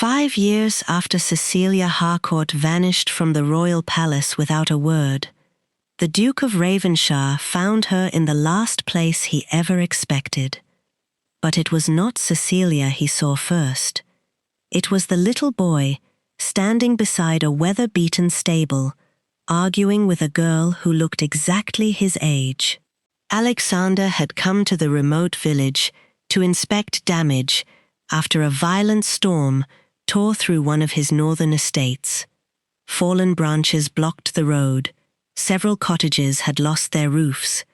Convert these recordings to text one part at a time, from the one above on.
5 years after Cecilia Harcourt vanished from the royal palace without a word, the Duke of Ravenshire found her in the last place he ever expected. But it was not Cecilia he saw first. It was the little boy standing beside a weather-beaten stable, arguing with a girl who looked exactly his age. Alexander had come to the remote village to inspect damage after a violent storm tore through one of his northern estates. Fallen branches blocked the road, several cottages had lost their roofs,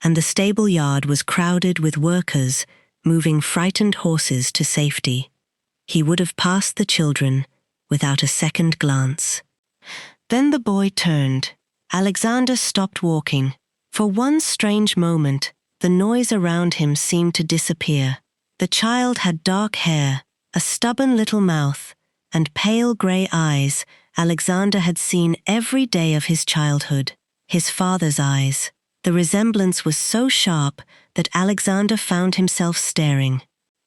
and the stable yard was crowded with workers moving frightened horses to safety. He would have passed the children without a second glance. Then the boy turned. Alexander stopped walking. For one strange moment, the noise around him seemed to disappear. The child had dark hair, a stubborn little mouth, and pale grey eyes Alexander had seen every day of his childhood. His father's eyes. The resemblance was so sharp that Alexander found himself staring.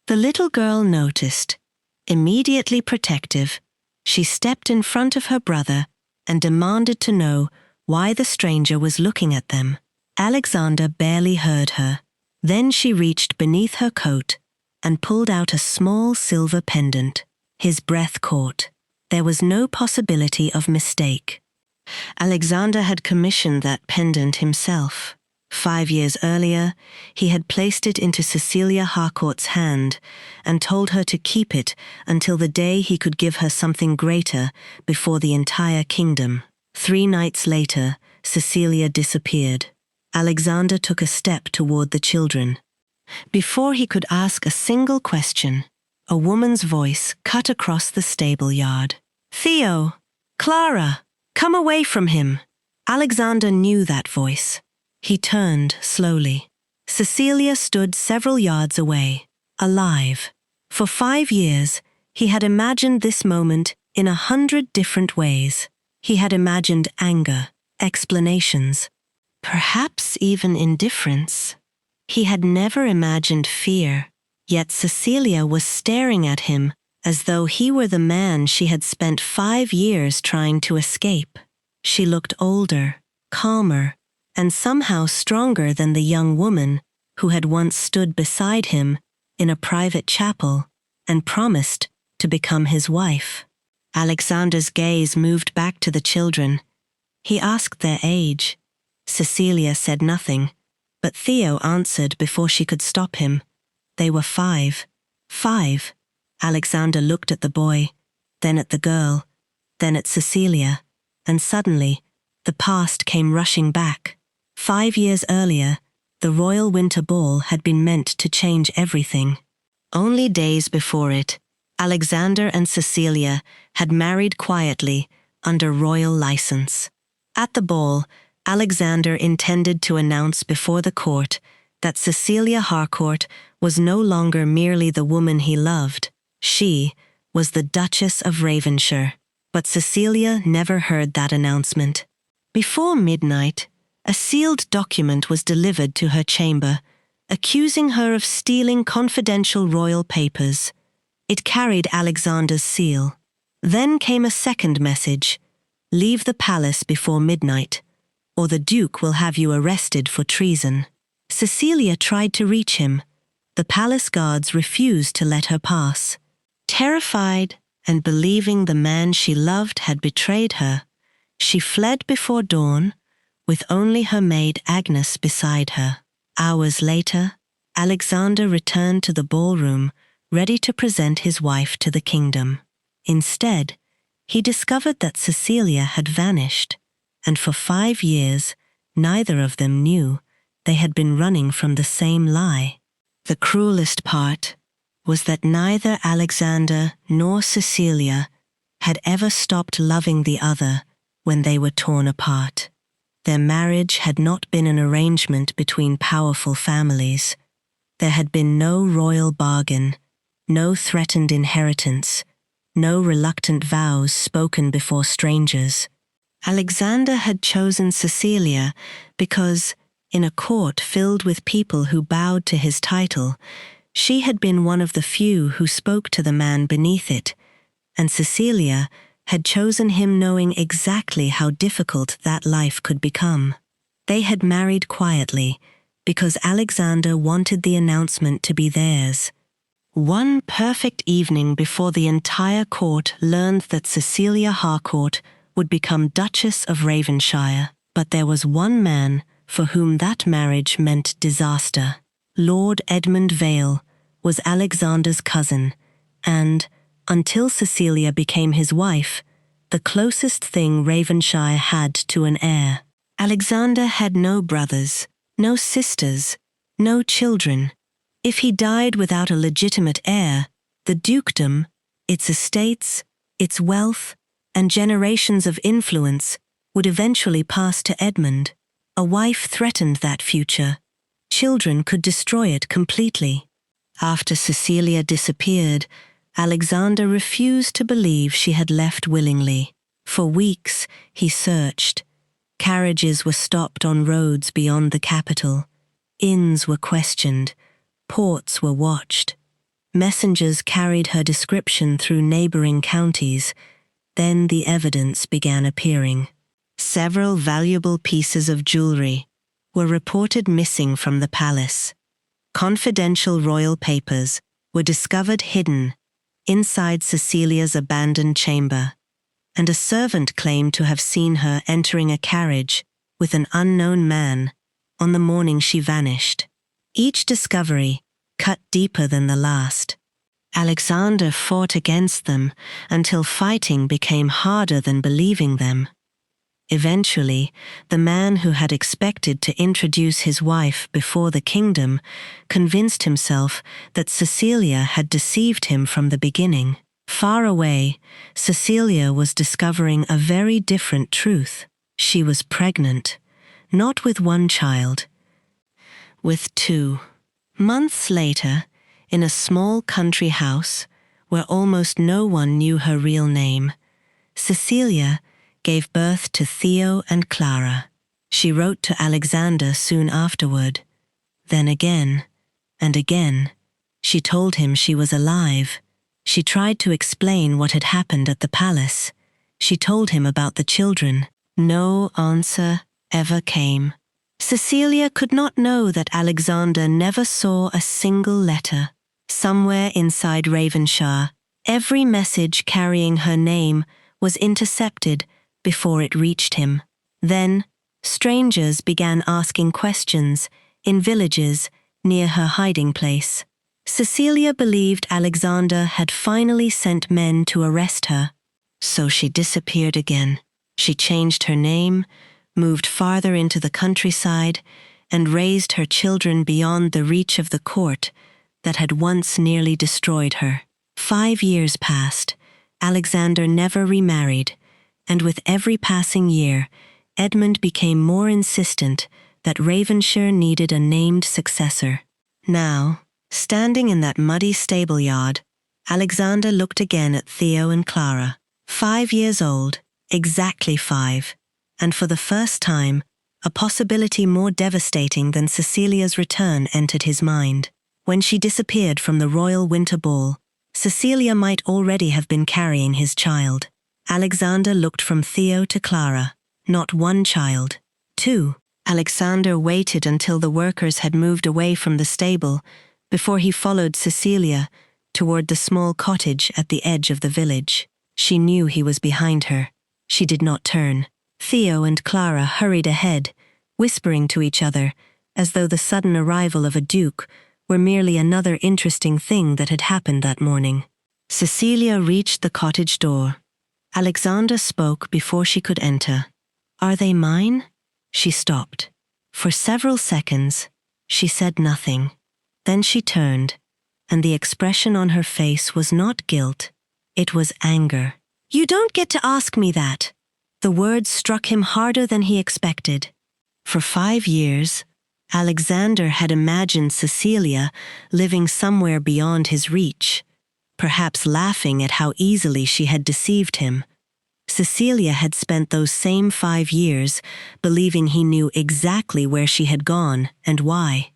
The little girl noticed. Immediately protective, she stepped in front of her brother and demanded to know why the stranger was looking at them. Alexander barely heard her. Then she reached beneath her coat and pulled out a small silver pendant. His breath caught. There was no possibility of mistake. Alexander had commissioned that pendant himself. 5 years earlier, he had placed it into Cecilia Harcourt's hand and told her to keep it until the day he could give her something greater before the entire kingdom. 3 nights later, Cecilia disappeared. Alexander took a step toward the children. Before he could ask a single question, a woman's voice cut across the stable yard. "Theo! Clara! Come away from him!" Alexander knew that voice. He turned slowly. Cecilia stood several yards away, alive. For 5 years, he had imagined this moment in 100 different ways. He had imagined anger, explanations, perhaps even indifference. He had never imagined fear, yet Cecilia was staring at him as though he were the man she had spent 5 years trying to escape. She looked older, calmer, and somehow stronger than the young woman who had once stood beside him in a private chapel and promised to become his wife. Alexander's gaze moved back to the children. He asked their age. Cecilia said nothing, but Theo answered before she could stop him. They were 5. 5. Alexander looked at the boy, then at the girl, then at Cecilia, and suddenly, the past came rushing back. 5 years earlier, the royal winter ball had been meant to change everything. Only days before it, Alexander and Cecilia had married quietly under royal license. At the ball, Alexander intended to announce before the court that Cecilia Harcourt was no longer merely the woman he loved. She was the Duchess of Ravenshire. But Cecilia never heard that announcement. Before midnight, a sealed document was delivered to her chamber, accusing her of stealing confidential royal papers. It carried Alexander's seal. Then came a second message: "Leave the palace before midnight, or the Duke will have you arrested for treason." Cecilia tried to reach him. The palace guards refused to let her pass. Terrified and believing the man she loved had betrayed her, she fled before dawn, with only her maid Agnes beside her. Hours later, Alexander returned to the ballroom, ready to present his wife to the kingdom. Instead, he discovered that Cecilia had vanished, and for 5 years, neither of them knew they had been running from the same lie. The cruelest part was that neither Alexander nor Cecilia had ever stopped loving the other when they were torn apart. Their marriage had not been an arrangement between powerful families. There had been no royal bargain, no threatened inheritance, no reluctant vows spoken before strangers. Alexander had chosen Cecilia because, in a court filled with people who bowed to his title, she had been one of the few who spoke to the man beneath it, and Cecilia had chosen him knowing exactly how difficult that life could become. They had married quietly because Alexander wanted the announcement to be theirs. One perfect evening before the entire court learned that Cecilia Harcourt would become Duchess of Ravenshire, but there was one man for whom that marriage meant disaster. Lord Edmund Vale was Alexander's cousin, and, until Cecilia became his wife, the closest thing Ravenshire had to an heir. Alexander had no brothers, no sisters, no children. If he died without a legitimate heir, the dukedom, its estates, its wealth, and generations of influence would eventually pass to Edmund. A wife threatened that future. Children could destroy it completely. After Cecilia disappeared, Alexander refused to believe she had left willingly. For weeks, he searched. Carriages were stopped on roads beyond the capital. Inns were questioned. Ports were watched. Messengers carried her description through neighboring counties. Then the evidence began appearing. Several valuable pieces of jewelry were reported missing from the palace. Confidential royal papers were discovered hidden inside Cecilia's abandoned chamber, and a servant claimed to have seen her entering a carriage with an unknown man on the morning she vanished. Each discovery cut deeper than the last. Alexander fought against them until fighting became harder than believing them. Eventually, the man who had expected to introduce his wife before the kingdom convinced himself that Cecilia had deceived him from the beginning. Far away, Cecilia was discovering a very different truth. She was pregnant, not with one child, with two. Months later, in a small country house where almost no one knew her real name, Cecilia gave birth to Theo and Clara. She wrote to Alexander soon afterward. Then again, and again, she told him she was alive. She tried to explain what had happened at the palace. She told him about the children. No answer ever came. Cecilia could not know that Alexander never saw a single letter. Somewhere inside Ravenshire, every message carrying her name was intercepted before it reached him. Then, strangers began asking questions in villages near her hiding place. Cecilia believed Alexander had finally sent men to arrest her. So she disappeared again. She changed her name, moved farther into the countryside, and raised her children beyond the reach of the court that had once nearly destroyed her. 5 years passed. Alexander never remarried, and with every passing year, Edmund became more insistent that Ravenshire needed a named successor. Now, standing in that muddy stable yard, Alexander looked again at Theo and Clara. 5 years old, exactly 5, and for the first time, a possibility more devastating than Cecilia's return entered his mind. When she disappeared from the royal winter ball, Cecilia might already have been carrying his child. Alexander looked from Theo to Clara. Not one child. 2. Alexander waited until the workers had moved away from the stable before he followed Cecilia toward the small cottage at the edge of the village. She knew he was behind her. She did not turn. Theo and Clara hurried ahead, whispering to each other, as though the sudden arrival of a duke were merely another interesting thing that had happened that morning. Cecilia reached the cottage door. Alexander spoke before she could enter. "Are they mine?" She stopped. For several seconds, she said nothing. Then she turned, and the expression on her face was not guilt, it was anger. "You don't get to ask me that." The words struck him harder than he expected. For 5 years, Alexander had imagined Cecilia living somewhere beyond his reach, perhaps laughing at how easily she had deceived him. Cecilia had spent those same 5 years believing he knew exactly where she had gone and why.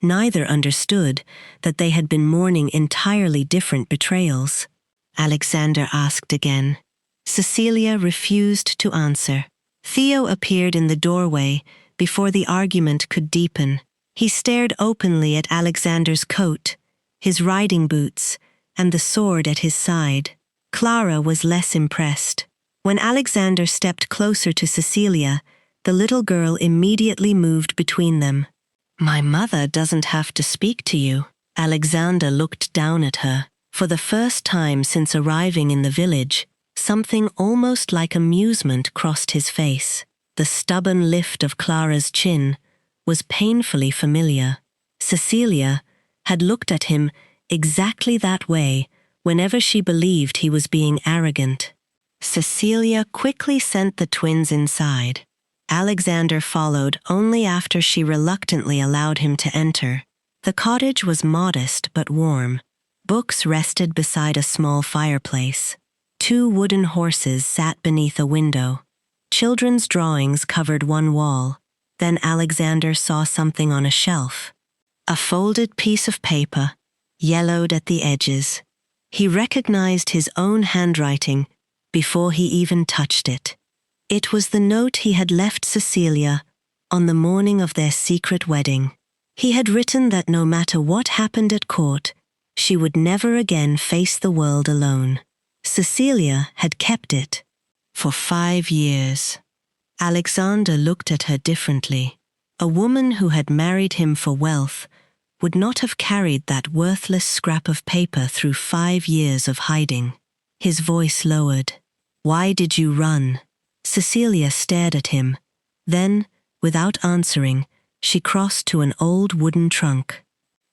Neither understood that they had been mourning entirely different betrayals. Alexander asked again. Cecilia refused to answer. Theo appeared in the doorway before the argument could deepen. He stared openly at Alexander's coat, his riding boots, and the sword at his side. Clara was less impressed. When Alexander stepped closer to Cecilia, the little girl immediately moved between them. "My mother doesn't have to speak to you." Alexander looked down at her. For the first time since arriving in the village, something almost like amusement crossed his face. The stubborn lift of Clara's chin was painfully familiar. Cecilia had looked at him exactly that way whenever she believed he was being arrogant. Cecilia quickly sent the twins inside. Alexander followed only after she reluctantly allowed him to enter. The cottage was modest but warm. Books rested beside a small fireplace. 2 wooden horses sat beneath a window. Children's drawings covered one wall. Then Alexander saw something on a shelf. A folded piece of paper, yellowed at the edges. He recognized his own handwriting before he even touched it. It was the note he had left Cecilia on the morning of their secret wedding. He had written that no matter what happened at court, she would never again face the world alone. Cecilia had kept it for 5 years. Alexander looked at her differently. A woman who had married him for wealth would not have carried that worthless scrap of paper through 5 years of hiding. His voice lowered. "Why did you run?" Cecilia stared at him. Then, without answering, she crossed to an old wooden trunk.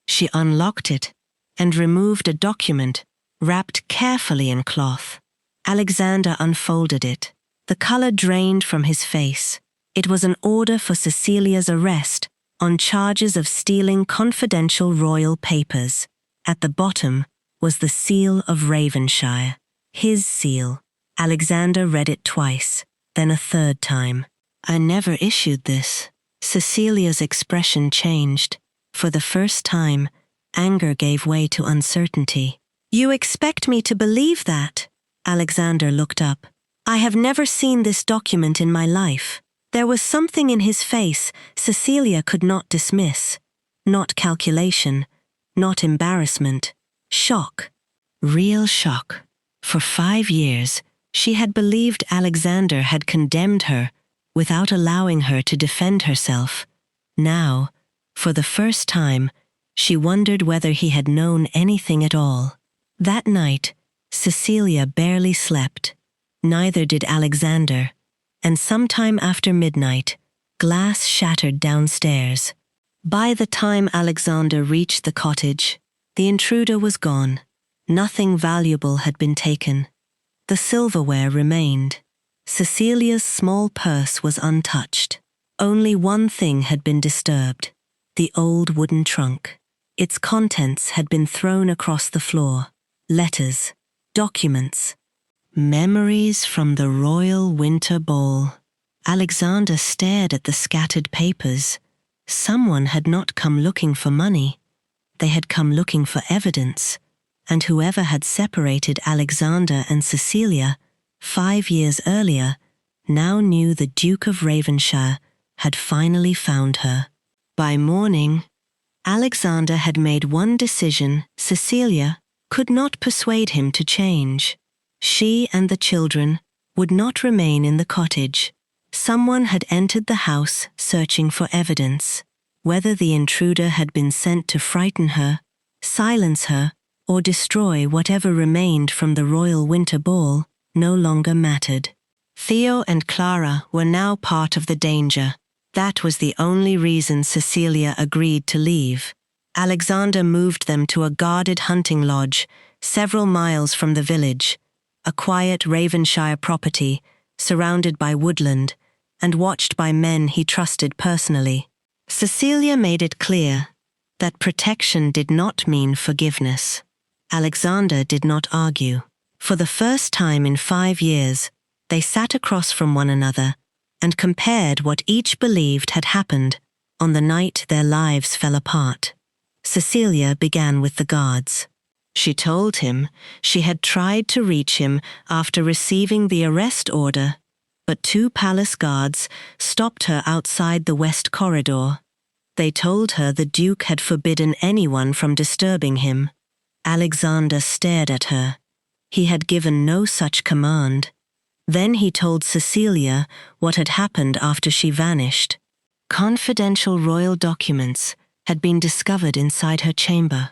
She unlocked it and removed a document wrapped carefully in cloth. Alexander unfolded it. The color drained from his face. It was an order for Cecilia's arrest on charges of stealing confidential royal papers. At the bottom was the seal of Ravenshire. His seal. Alexander read it twice, then a third time. "I never issued this." Cecilia's expression changed. For the first time, anger gave way to uncertainty. "You expect me to believe that?" Alexander looked up. "I have never seen this document in my life." There was something in his face Cecilia could not dismiss. Not calculation, not embarrassment. Shock. Real shock. For 5 years, she had believed Alexander had condemned her without allowing her to defend herself. Now, for the first time, she wondered whether he had known anything at all. That night, Cecilia barely slept. Neither did Alexander. And sometime after midnight, glass shattered downstairs. By the time Alexander reached the cottage, the intruder was gone. Nothing valuable had been taken. The silverware remained. Cecilia's small purse was untouched. Only one thing had been disturbed: the old wooden trunk. Its contents had been thrown across the floor. Letters, documents, memories from the royal winter ball. Alexander stared at the scattered papers. Someone had not come looking for money. They had come looking for evidence. And whoever had separated Alexander and Cecilia 5 years earlier now knew the Duke of Ravenshire had finally found her. By morning, Alexander had made one decision. Cecilia could not persuade him to change. She and the children would not remain in the cottage. Someone had entered the house searching for evidence. Whether the intruder had been sent to frighten her, silence her, or destroy whatever remained from the royal winter ball no longer mattered. Theo and Clara were now part of the danger. That was the only reason Cecilia agreed to leave. Alexander moved them to a guarded hunting lodge several miles from the village, a quiet Ravenshire property surrounded by woodland and watched by men he trusted personally. Cecilia made it clear that protection did not mean forgiveness. Alexander did not argue. For the first time in 5 years, they sat across from one another and compared what each believed had happened on the night their lives fell apart. Cecilia began with the guards. She told him she had tried to reach him after receiving the arrest order, but 2 palace guards stopped her outside the west corridor. They told her the Duke had forbidden anyone from disturbing him. Alexander stared at her. He had given no such command. Then he told Cecilia what had happened after she vanished. Confidential royal documents had been discovered inside her chamber.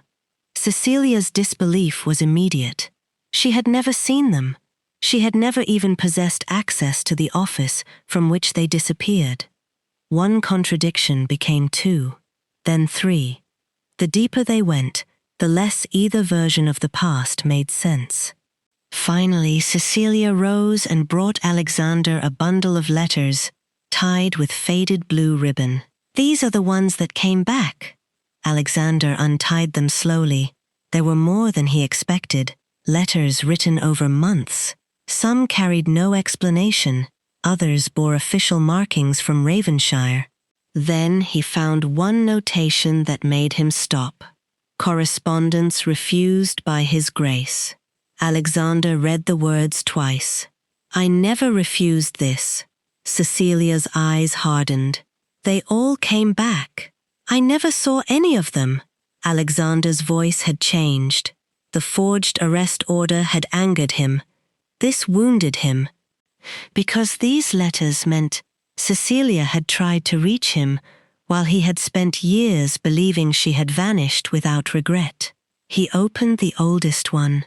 Cecilia's disbelief was immediate. She had never seen them. She had never even possessed access to the office from which they disappeared. 1 contradiction became 2, then 3. The deeper they went, the less either version of the past made sense. Finally, Cecilia rose and brought Alexander a bundle of letters tied with faded blue ribbon. "These are the ones that came back." Alexander untied them slowly. There were more than he expected, letters written over months. Some carried no explanation, others bore official markings from Ravenshire. Then he found one notation that made him stop. "Correspondence refused by His Grace." Alexander read the words twice. "I never refused this." Cecilia's eyes hardened. "They all came back. I never saw any of them." Alexander's voice had changed. The forged arrest order had angered him. This wounded him. Because these letters meant Cecilia had tried to reach him while he had spent years believing she had vanished without regret. He opened the oldest one.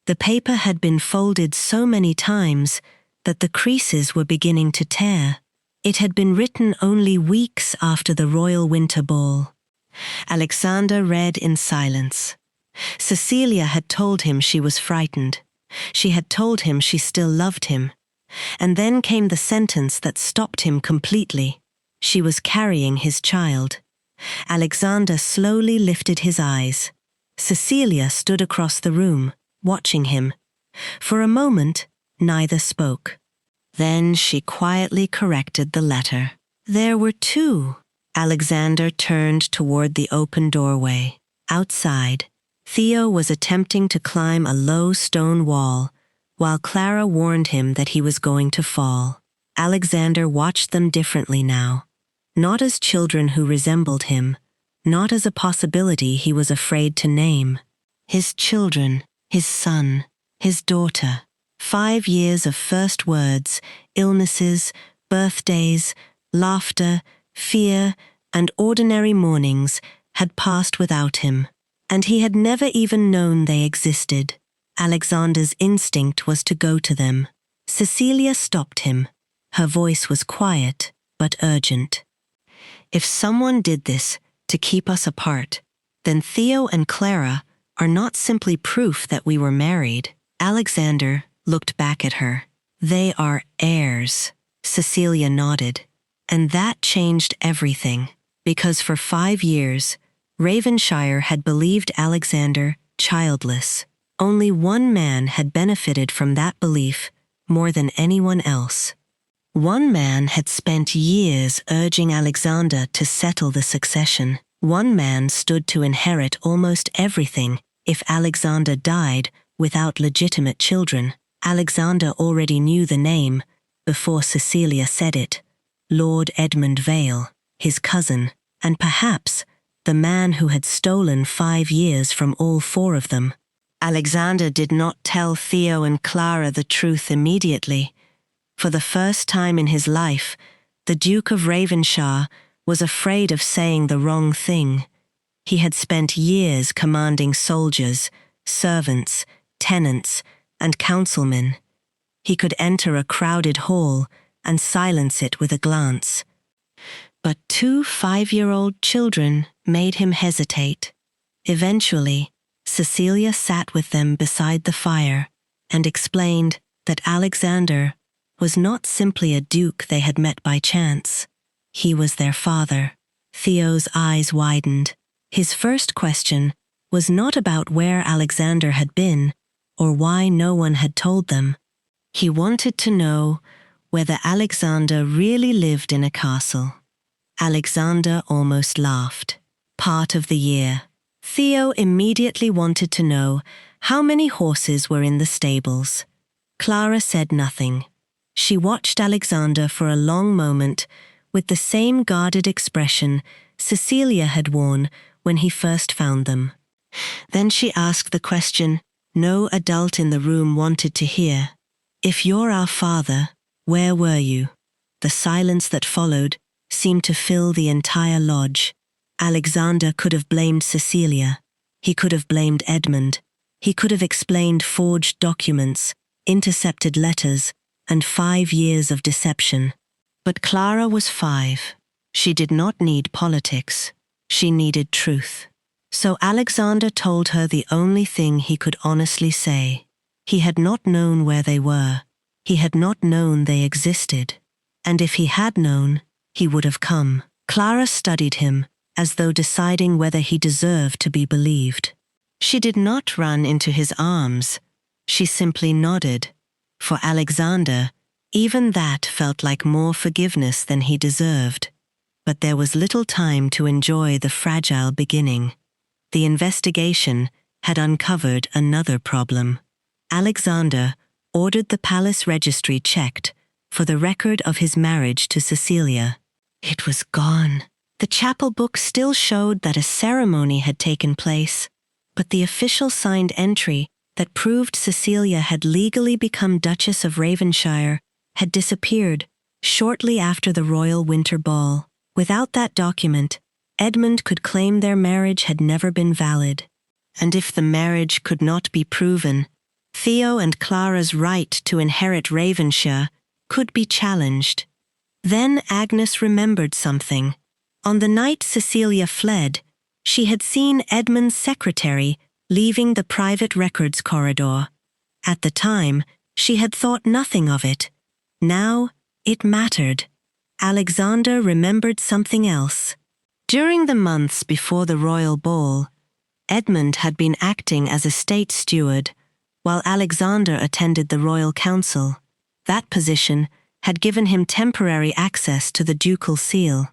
The paper had been folded so many times that the creases were beginning to tear. It had been written only weeks after the royal winter ball. Alexander read in silence. Cecilia had told him she was frightened. She had told him she still loved him. And then came the sentence that stopped him completely. She was carrying his child. Alexander slowly lifted his eyes. Cecilia stood across the room, watching him. For a moment, neither spoke. Then she quietly corrected the letter. There were 2. Alexander turned toward the open doorway. Outside, Theo was attempting to climb a low stone wall, while Clara warned him that he was going to fall. Alexander watched them differently now. Not as children who resembled him, not as a possibility he was afraid to name. His children, his son, his daughter. 5 years of first words, illnesses, birthdays, laughter, fear, and ordinary mornings had passed without him, and he had never even known they existed. Alexander's instinct was to go to them. Cecilia stopped him. Her voice was quiet, but urgent. "If someone did this to keep us apart, then Theo and Clara are not simply proof that we were married." Alexander looked back at her. "They are heirs." Cecilia nodded. And that changed everything, because for 5 years, Ravenshire had believed Alexander childless. Only one man had benefited from that belief more than anyone else. One man had spent years urging Alexander to settle the succession. One man stood to inherit almost everything if Alexander died without legitimate children. Alexander already knew the name before Cecilia said it. Lord Edmund Vale, his cousin, and perhaps the man who had stolen 5 years from all 4 of them. Alexander did not tell Theo and Clara the truth immediately. For the first time in his life, the Duke of Ravenshire was afraid of saying the wrong thing. He had spent years commanding soldiers, servants, tenants, and councilmen. He could enter a crowded hall and silence it with a glance. But 2 5-year-old children made him hesitate. Eventually, Cecilia sat with them beside the fire and explained that Alexander was not simply a duke they had met by chance. He was their father. Theo's eyes widened. His first question was not about where Alexander had been or why no one had told them. He wanted to know whether Alexander really lived in a castle. Alexander almost laughed. Part of the year. Theo immediately wanted to know how many horses were in the stables. Clara said nothing. She watched Alexander for a long moment with the same guarded expression Cecilia had worn when he first found them. Then she asked the question no adult in the room wanted to hear. "If you're our father, where were you?" The silence that followed seemed to fill the entire lodge. Alexander could have blamed Cecilia. He could have blamed Edmund. He could have explained forged documents, intercepted letters, and 5 years of deception. But Clara was 5. She did not need politics. She needed truth. So Alexander told her the only thing he could honestly say. He had not known where they were. He had not known they existed. And if he had known, he would have come. Clara studied him, as though deciding whether he deserved to be believed. She did not run into his arms. She simply nodded. For Alexander, even that felt like more forgiveness than he deserved. But there was little time to enjoy the fragile beginning. The investigation had uncovered another problem. Alexander ordered the palace registry checked for the record of his marriage to Cecilia. It was gone. The chapel book still showed that a ceremony had taken place, but the official signed entry that proved Cecilia had legally become Duchess of Ravenshire had disappeared shortly after the royal winter ball. Without that document, Edmund could claim their marriage had never been valid. And if the marriage could not be proven, Theo and Clara's right to inherit Ravenshire could be challenged. Then Agnes remembered something. On the night Cecilia fled, she had seen Edmund's secretary leaving the private records corridor. At the time, she had thought nothing of it. Now, it mattered. Alexander remembered something else. During the months before the royal ball, Edmund had been acting as a state steward, while Alexander attended the royal council. That position had given him temporary access to the ducal seal,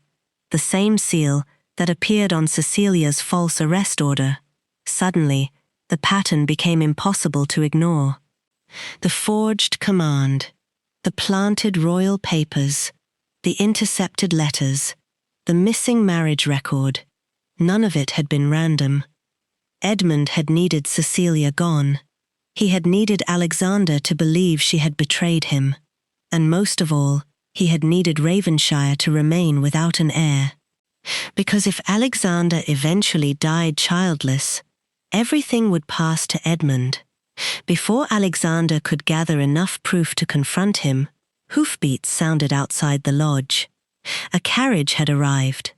the same seal that appeared on Cecilia's false arrest order. Suddenly, the pattern became impossible to ignore. The forged command, the planted royal papers, the intercepted letters, the missing marriage record, none of it had been random. Edmund had needed Cecilia gone. He had needed Alexander to believe she had betrayed him. And most of all, he had needed Ravenshire to remain without an heir. Because if Alexander eventually died childless, everything would pass to Edmund. Before Alexander could gather enough proof to confront him, hoofbeats sounded outside the lodge. A carriage had arrived.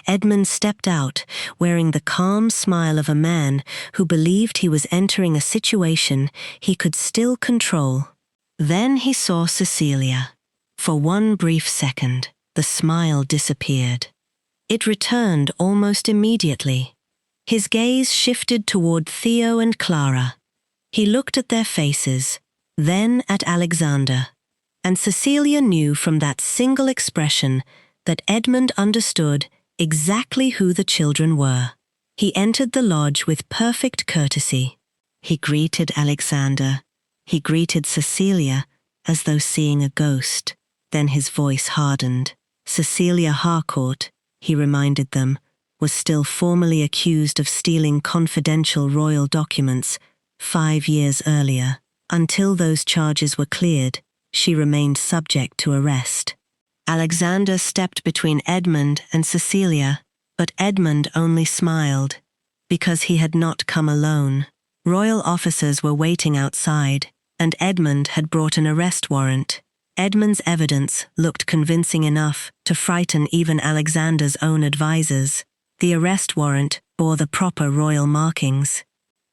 Edmund stepped out, wearing the calm smile of a man who believed he was entering a situation he could still control. Then he saw Cecilia. For one brief second, the smile disappeared. It returned almost immediately. His gaze shifted toward Theo and Clara. He looked at their faces, then at Alexander. And Cecilia knew from that single expression that Edmund understood exactly who the children were. He entered the lodge with perfect courtesy. He greeted Alexander. He greeted Cecilia as though seeing a ghost. Then his voice hardened. Cecilia Harcourt, he reminded them, was still formally accused of stealing confidential royal documents 5 years earlier. Until those charges were cleared, she remained subject to arrest. Alexander stepped between Edmund and Cecilia, but Edmund only smiled, because he had not come alone. Royal officers were waiting outside, and Edmund had brought an arrest warrant. Edmund's evidence looked convincing enough to frighten even Alexander's own advisors. The arrest warrant bore the proper royal markings.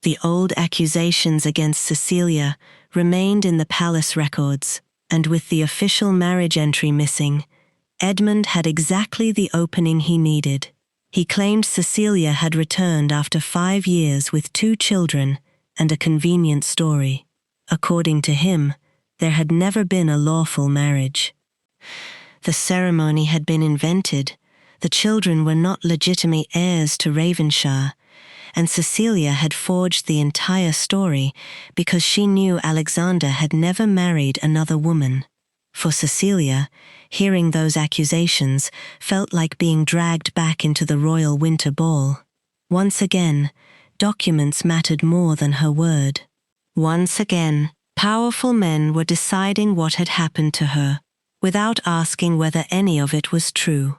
The old accusations against Cecilia remained in the palace records, and with the official marriage entry missing, Edmund had exactly the opening he needed. He claimed Cecilia had returned after 5 years with 2 children and a convenient story. According to him, there had never been a lawful marriage. The ceremony had been invented. The children were not legitimate heirs to Ravenshire, and Cecilia had forged the entire story because she knew Alexander had never married another woman. For Cecilia, hearing those accusations felt like being dragged back into the royal winter ball. Once again, documents mattered more than her word. Once again, powerful men were deciding what had happened to her, without asking whether any of it was true.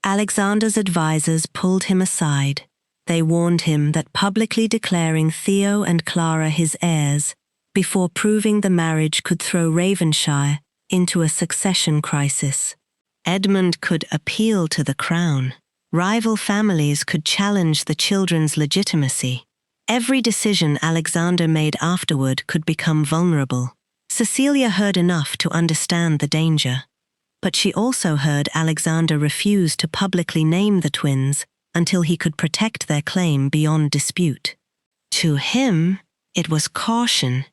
Alexander's advisors pulled him aside. They warned him that publicly declaring Theo and Clara his heirs before proving the marriage could throw Ravenshire into a succession crisis. Edmund could appeal to the crown. Rival families could challenge the children's legitimacy. Every decision Alexander made afterward could become vulnerable. Cecilia heard enough to understand the danger, but she also heard Alexander refuse to publicly name the twins until he could protect their claim beyond dispute. To him, it was caution.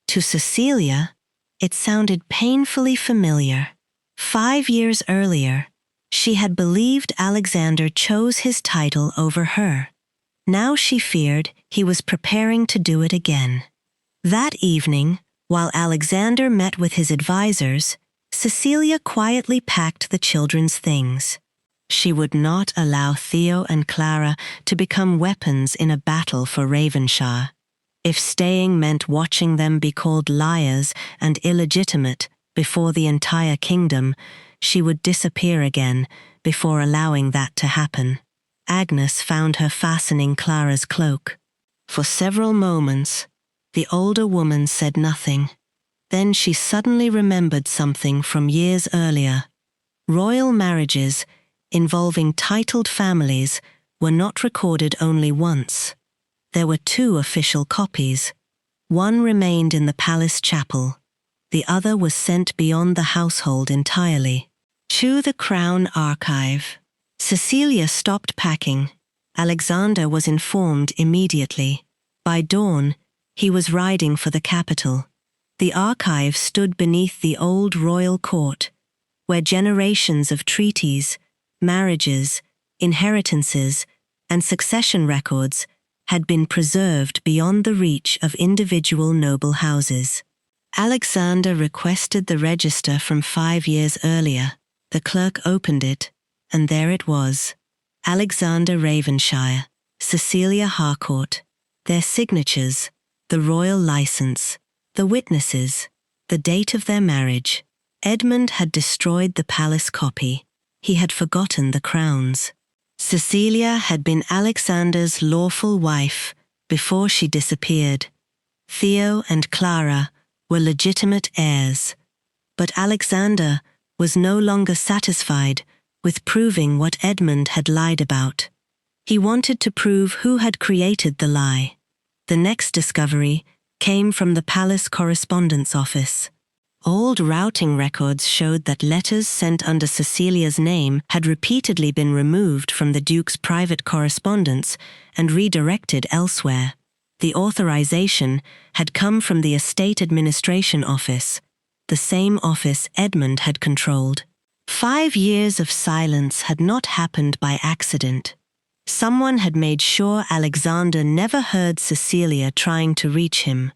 To Cecilia, it sounded painfully familiar. 5 years earlier, she had believed Alexander chose his title over her. Now she feared he was preparing to do it again. That evening, while Alexander met with his advisors, Cecilia quietly packed the children's things. She would not allow Theo and Clara to become weapons in a battle for Ravenshire. If staying meant watching them be called liars and illegitimate before the entire kingdom, she would disappear again before allowing that to happen. Agnes found her fastening Clara's cloak. For several moments, the older woman said nothing. Then she suddenly remembered something from years earlier. Royal marriages involving titled families were not recorded only once. There were 2 official copies. One remained in the palace chapel. The other was sent beyond the household entirely. To the Crown Archive. Cecilia stopped packing. Alexander was informed immediately. By dawn, he was riding for the capital. The archive stood beneath the old royal court, where generations of treaties, marriages, inheritances, and succession records had been preserved beyond the reach of individual noble houses. Alexander requested the register from 5 years earlier. The clerk opened it, and there it was. Alexander Ravenshire, Cecilia Harcourt, their signatures, the royal license, the witnesses, the date of their marriage. Edmund had destroyed the palace copy. He had forgotten the crowns. Cecilia had been Alexander's lawful wife before she disappeared. Theo and Clara were legitimate heirs. But Alexander was no longer satisfied with proving what Edmund had lied about. He wanted to prove who had created the lie. The next discovery came from the palace correspondence office. Old routing records showed that letters sent under Cecilia's name had repeatedly been removed from the Duke's private correspondence and redirected elsewhere. The authorization had come from the Estate Administration Office, the same office Edmund had controlled. 5 years of silence had not happened by accident. Someone had made sure Alexander never heard Cecilia trying to reach him.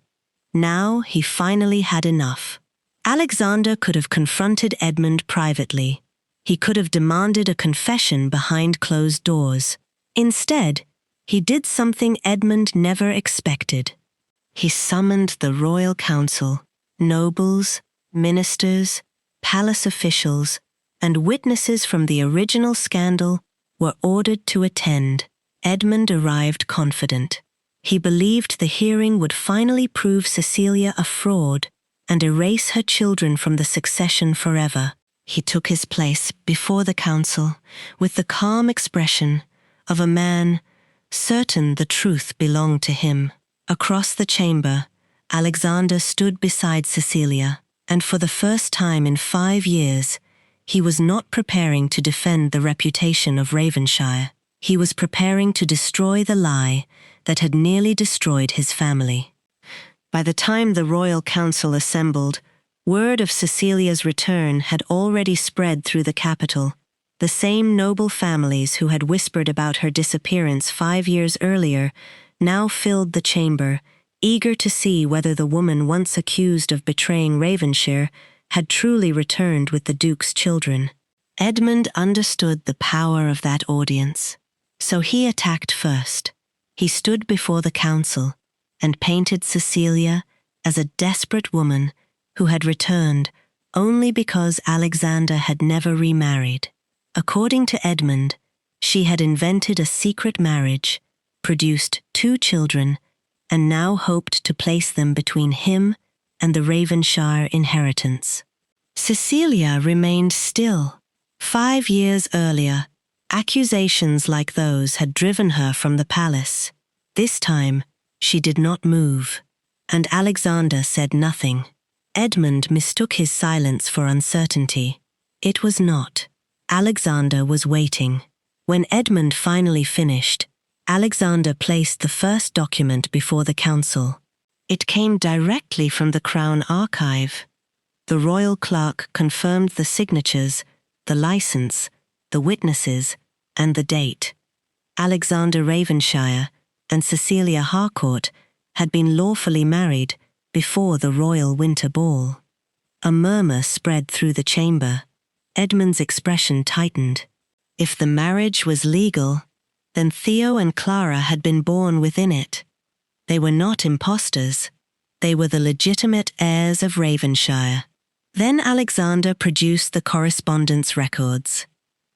Now he finally had enough. Alexander could have confronted Edmund privately. He could have demanded a confession behind closed doors. Instead, he did something Edmund never expected. He summoned the royal council, nobles, ministers, palace officials, and witnesses from the original scandal were ordered to attend. Edmund arrived confident. He believed the hearing would finally prove Cecilia a fraud and erase her children from the succession forever. He took his place before the council with the calm expression of a man certain the truth belonged to him. Across the chamber, Alexander stood beside Cecilia, and for the first time in 5 years, he was not preparing to defend the reputation of Ravenshire. He was preparing to destroy the lie that had nearly destroyed his family. By the time the royal council assembled, word of Cecilia's return had already spread through the capital. The same noble families who had whispered about her disappearance 5 years earlier now filled the chamber, eager to see whether the woman once accused of betraying Ravenshire had truly returned with the Duke's children. Edmund understood the power of that audience, so he attacked first. He stood before the council and painted Cecilia as a desperate woman who had returned only because Alexander had never remarried. According to Edmund, she had invented a secret marriage, produced 2 children, and now hoped to place them between him and the Ravenshire inheritance. Cecilia remained still. 5 years earlier, accusations like those had driven her from the palace. This time, she did not move, and Alexander said nothing. Edmund mistook his silence for uncertainty. It was not. Alexander was waiting. When Edmund finally finished, Alexander placed the first document before the council. It came directly from the Crown Archive. The royal clerk confirmed the signatures, the license, the witnesses, and the date. Alexander Ravenshire and Cecilia Harcourt had been lawfully married before the royal winter ball. A murmur spread through the chamber. Edmund's expression tightened. If the marriage was legal, then Theo and Clara had been born within it. They were not impostors. They were the legitimate heirs of Ravenshire. Then Alexander produced the correspondence records.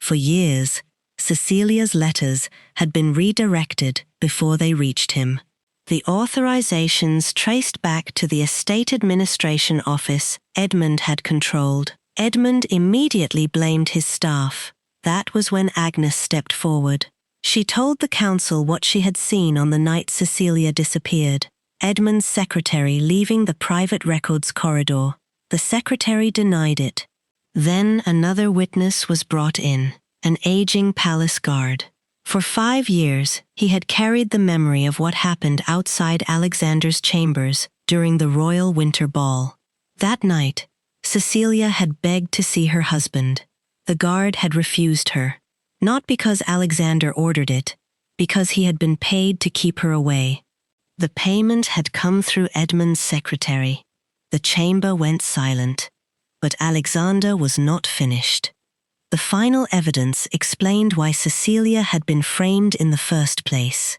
For years, Cecilia's letters had been redirected before they reached him. The authorizations traced back to the estate administration office Edmund had controlled. Edmund immediately blamed his staff. That was when Agnes stepped forward. She told the council what she had seen on the night Cecilia disappeared. Edmund's secretary leaving the private records corridor. The secretary denied it. Then another witness was brought in, an aging palace guard. For 5 years, he had carried the memory of what happened outside Alexander's chambers during the royal winter ball. That night, Cecilia had begged to see her husband. The guard had refused her, not because Alexander ordered it, because he had been paid to keep her away. The payment had come through Edmund's secretary. The chamber went silent, but Alexander was not finished. The final evidence explained why Cecilia had been framed in the first place.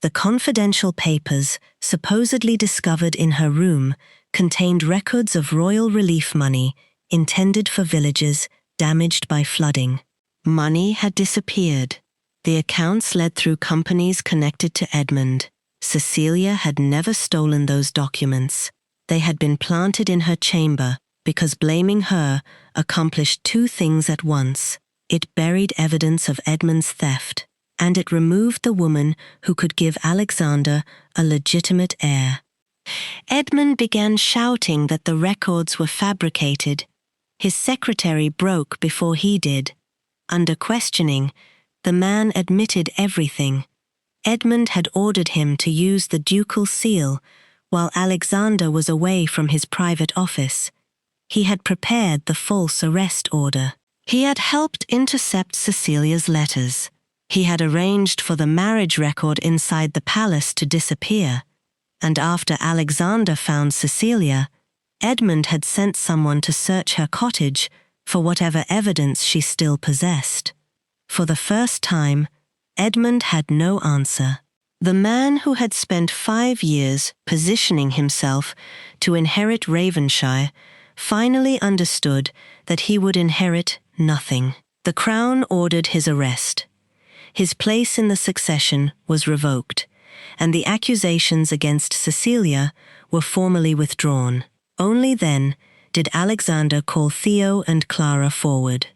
The confidential papers, supposedly discovered in her room, contained records of royal relief money intended for villages damaged by flooding. Money had disappeared. The accounts led through companies connected to Edmund. Cecilia had never stolen those documents. They had been planted in her chamber because blaming her accomplished 2 things at once. It buried evidence of Edmund's theft, and it removed the woman who could give Alexander a legitimate heir. Edmund began shouting that the records were fabricated. His secretary broke before he did. Under questioning, the man admitted everything. Edmund had ordered him to use the ducal seal while Alexander was away from his private office. He had prepared the false arrest order. He had helped intercept Cecilia's letters. He had arranged for the marriage record inside the palace to disappear. And after Alexander found Cecilia, Edmund had sent someone to search her cottage for whatever evidence she still possessed. For the first time, Edmund had no answer. The man who had spent 5 years positioning himself to inherit Ravenshire finally understood that he would inherit nothing. The crown ordered his arrest. His place in the succession was revoked, and the accusations against Cecilia were formally withdrawn. Only then did Alexander call Theo and Clara forward.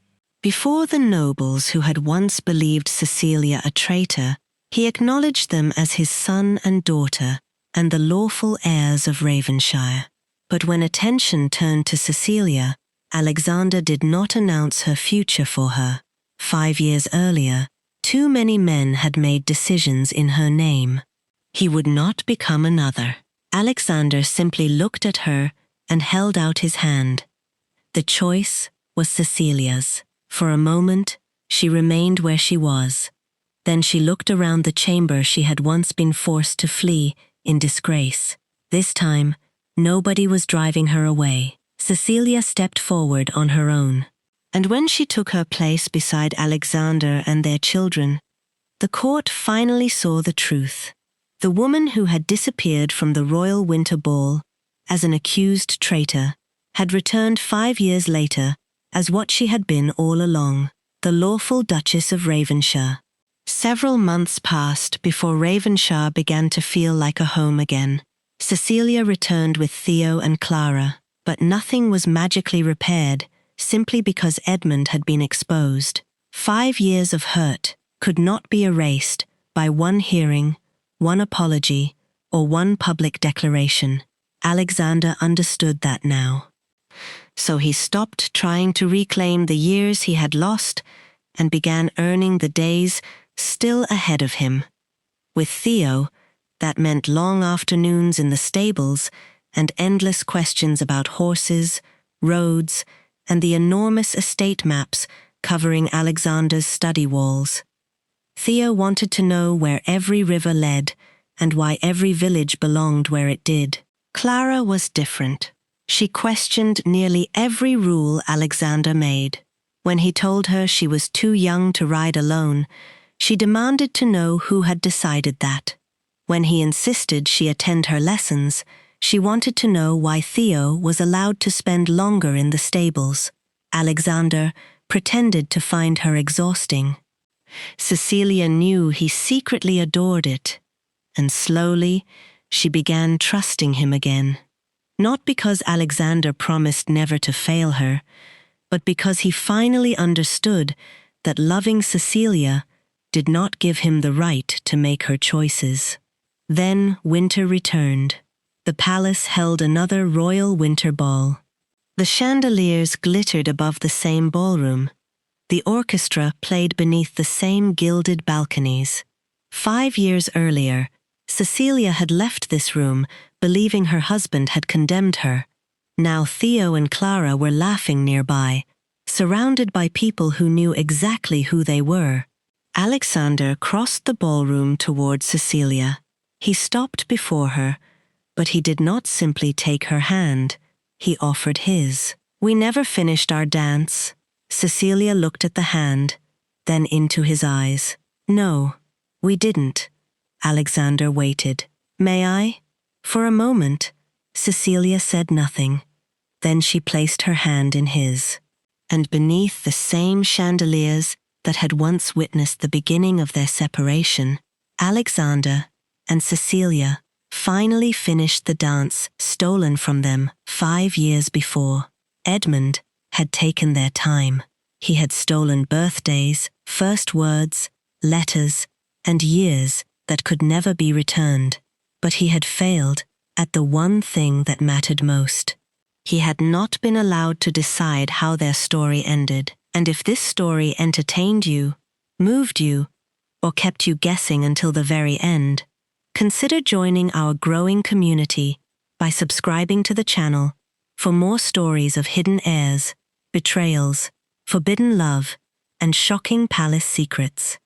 Before the nobles who had once believed Cecilia a traitor, he acknowledged them as his son and daughter and the lawful heirs of Ravenshire. But when attention turned to Cecilia, Alexander did not announce her future for her. 5 years earlier, too many men had made decisions in her name. He would not become another. Alexander simply looked at her and held out his hand. The choice was Cecilia's. For a moment, She remained where she was. Then she looked around the chamber she had once been forced to flee in disgrace. This time, nobody was driving her away. Cecilia stepped forward on her own. And when she took her place beside Alexander and their children, the court finally saw the truth. The woman who had disappeared from the royal winter ball as an accused traitor had returned 5 years later as what she had been all along, the lawful Duchess of Ravenshire. Several months passed before Ravenshire began to feel like a home again. Cecilia returned with Theo and Clara, but nothing was magically repaired simply because Edmund had been exposed. 5 years of hurt could not be erased by one hearing, one apology, or one public declaration. Alexander understood that now. So he stopped trying to reclaim the years he had lost and began earning the days still ahead of him. With Theo, that meant long afternoons in the stables and endless questions about horses, roads, and the enormous estate maps covering Alexander's study walls. Theo wanted to know where every river led and why every village belonged where it did. Clara was different. She questioned nearly every rule Alexander made. When he told her she was too young to ride alone, she demanded to know who had decided that. When he insisted she attend her lessons, she wanted to know why Theo was allowed to spend longer in the stables. Alexander pretended to find her exhausting. Cecilia knew he secretly adored it, and slowly she began trusting him again. Not because Alexander promised never to fail her, but because he finally understood that loving Cecilia did not give him the right to make her choices. Then winter returned. The palace held another royal winter ball. The chandeliers glittered above the same ballroom. The orchestra played beneath the same gilded balconies. 5 years earlier, Cecilia had left this room believing her husband had condemned her. Now Theo and Clara were laughing nearby, surrounded by people who knew exactly who they were. Alexander crossed the ballroom toward Cecilia. He stopped before her, but he did not simply take her hand. He offered his. "We never finished our dance." Cecilia looked at the hand, then into his eyes. "No, we didn't." Alexander waited. "May I?" For a moment, Cecilia said nothing. Then she placed her hand in his. And beneath the same chandeliers that had once witnessed the beginning of their separation, Alexander and Cecilia finally finished the dance stolen from them 5 years before. Edmund had taken their time. He had stolen birthdays, first words, letters, and years that could never be returned. But he had failed at the one thing that mattered most. He had not been allowed to decide how their story ended. And if this story entertained you, moved you, or kept you guessing until the very end, consider joining our growing community by subscribing to the channel for more stories of hidden heirs, betrayals, forbidden love, and shocking palace secrets.